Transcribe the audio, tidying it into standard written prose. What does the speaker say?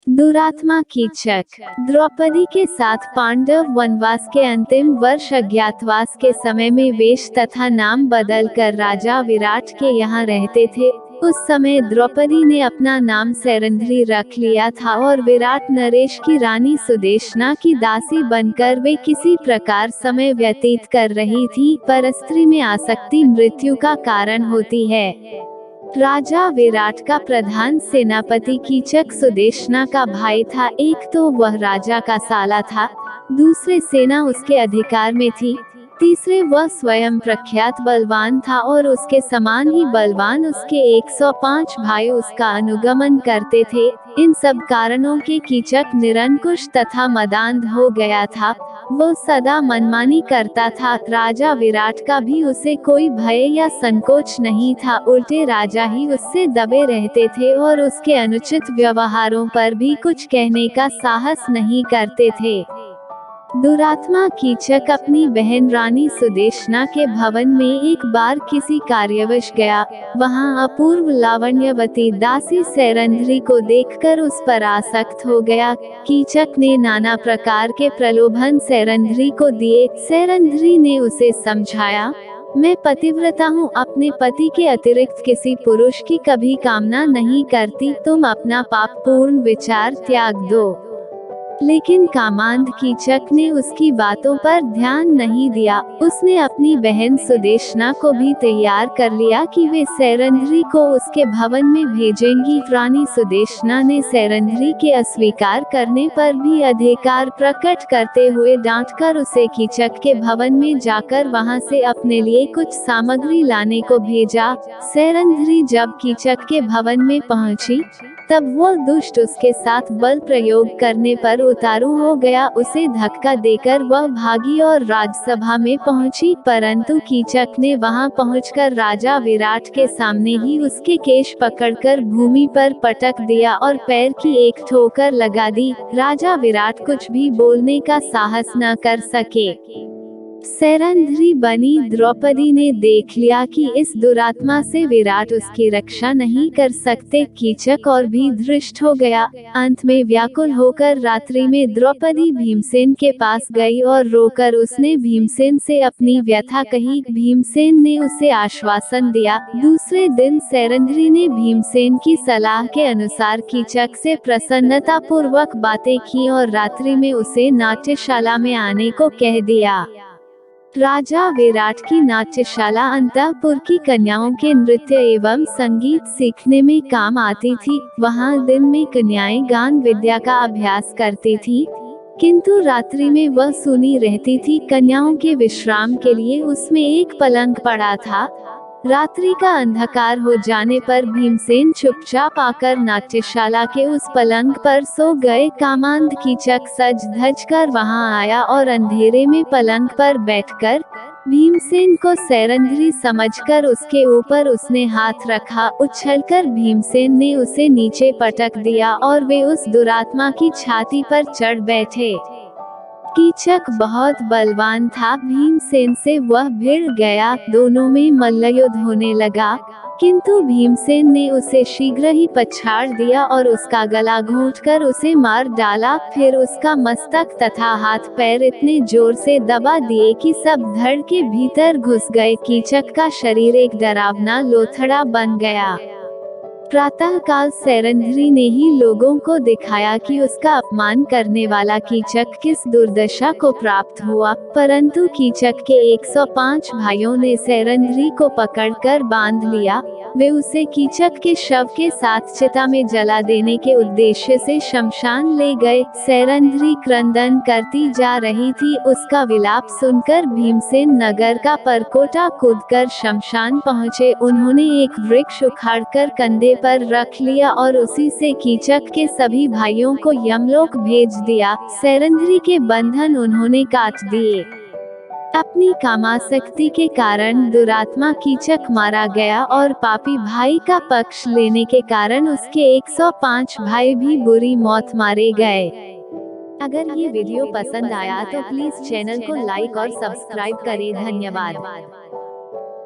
दुरात्मा कीचक। द्रौपदी के साथ पांडव वनवास के अंतिम वर्ष अज्ञातवास के समय में वेश तथा नाम बदल कर राजा विराट के यहाँ रहते थे। उस समय द्रौपदी ने अपना नाम सैरंध्री रख लिया था और विराट नरेश की रानी सुदेशना की दासी बनकर वे किसी प्रकार समय व्यतीत कर रही थी। परस्त्री में आसक्ति मृत्यु का कारण होती है। राजा विराट का प्रधान सेनापति कीचक सुदेशना का भाई था। एक तो वह राजा का साला था, दूसरे सेना उसके अधिकार में थी, तीसरे वह स्वयं प्रख्यात बलवान था और उसके समान ही बलवान उसके 105 भाई उसका अनुगमन करते थे। इन सब कारणों के कीचक निरंकुश तथा मदान्ध हो गया था। वो सदा मनमानी करता था। राजा विराट का भी उसे कोई भय या संकोच नहीं था, उल्टे राजा ही उससे दबे रहते थे और उसके अनुचित व्यवहारों पर भी कुछ कहने का साहस नहीं करते थे। दुरात्मा कीचक अपनी बहन रानी सुदेशना के भवन में एक बार किसी कार्यवश गया। वहां अपूर्व लावण्यवती दासी सैरंध्री को देखकर उस पर आसक्त हो गया। कीचक ने नाना प्रकार के प्रलोभन सैरंध्री को दिए। सैरंध्री ने उसे समझाया, मैं पतिव्रता हूँ, अपने पति के अतिरिक्त किसी पुरुष की कभी कामना नहीं करती, तुम अपना पाप पूर्ण विचार त्याग दो। लेकिन कामांध कीचक ने उसकी बातों पर ध्यान नहीं दिया। उसने अपनी बहन सुदेशना को भी तैयार कर लिया कि वे सैरंध्री को उसके भवन में भेजेंगी। रानी सुदेशना ने सैरंध्री के अस्वीकार करने पर भी अधिकार प्रकट करते हुए डांटकर उसे कीचक के भवन में जाकर वहां से अपने लिए कुछ सामग्री लाने को भेजा। सैरंध्री जब कीचक के भवन में पहुंची, तब वो दुष्ट उसके साथ बल प्रयोग करने पर उतारू हो गया। उसे धक्का देकर वह भागी और राजसभा में पहुंची, परंतु कीचक ने वहां पहुंचकर राजा विराट के सामने ही उसके केश पकड़कर भूमि पर पटक दिया और पैर की एक ठोकर लगा दी। राजा विराट कुछ भी बोलने का साहस न कर सके। सैरंध्री बनी द्रौपदी ने देख लिया कि इस दुरात्मा से विराट उसकी रक्षा नहीं कर सकते। कीचक और भी धृष्ट हो गया। अंत में व्याकुल होकर रात्रि में द्रौपदी भीमसेन के पास गई और रोकर उसने भीमसेन से अपनी व्यथा कही। भीमसेन ने उसे आश्वासन दिया। दूसरे दिन सैरंध्री ने भीमसेन की सलाह के अनुसार कीचक से प्रसन्नता पूर्वक बातें की और रात्रि में उसे नाट्यशाला में आने को कह दिया। राजा विराट की नाट्यशाला अंतःपुर की कन्याओं के नृत्य एवं संगीत सीखने में काम आती थी। वहां दिन में कन्याएं गान विद्या का अभ्यास करती थी, किंतु रात्रि में वह सुनी रहती थी। कन्याओं के विश्राम के लिए उसमें एक पलंग पड़ा था। रात्रि का अंधकार हो जाने पर भीमसेन चुपचाप आकर नाट्यशाला के उस पलंग पर सो गए। कामांध कीचक सज धज कर वहां आया और अंधेरे में पलंग पर बैठकर भीमसेन को सैरंध्री समझकर उसके ऊपर उसने हाथ रखा। उछलकर भीमसेन ने उसे नीचे पटक दिया और वे उस दुरात्मा की छाती पर चढ़ बैठे। कीचक बहुत बलवान था, भीमसेन से वह भिड़ गया। दोनों में मल्लयुद्ध होने लगा, किंतु भीमसेन ने उसे शीघ्र ही पछाड़ दिया और उसका गला घोंटकर उसे मार डाला। फिर उसका मस्तक तथा हाथ पैर इतने जोर से दबा दिए कि सब धड़ के भीतर घुस गए। कीचक का शरीर एक डरावना लोथड़ा बन गया। प्रातःकाल सैरंध्री ने ही लोगों को दिखाया कि उसका अपमान करने वाला कीचक किस दुर्दशा को प्राप्त हुआ, परंतु कीचक के 105 भाइयों ने सैरंध्री को पकड़कर बांध लिया। वे उसे कीचक के शव के साथ चिता में जला देने के उद्देश्य से शमशान ले गए। सैरंध्री क्रंदन करती जा रही थी। उसका विलाप सुनकर भीमसेन नगर का परकोटा कूदकर शमशान पहुँचे। उन्होंने एक वृक्ष उखाड़कर कंधे पर रख लिया और उसी से कीचक के सभी भाइयों को यमलोक भेज दिया। सैरंध्री के बंधन उन्होंने काट दिए। अपनी कामासक्ति के कारण दुरात्मा कीचक मारा गया और पापी भाई का पक्ष लेने के कारण उसके 105 भाई भी बुरी मौत मारे गए। अगर ये वीडियो पसंद आया तो प्लीज चैनल को लाइक और सब्सक्राइब करें। धन्यवाद।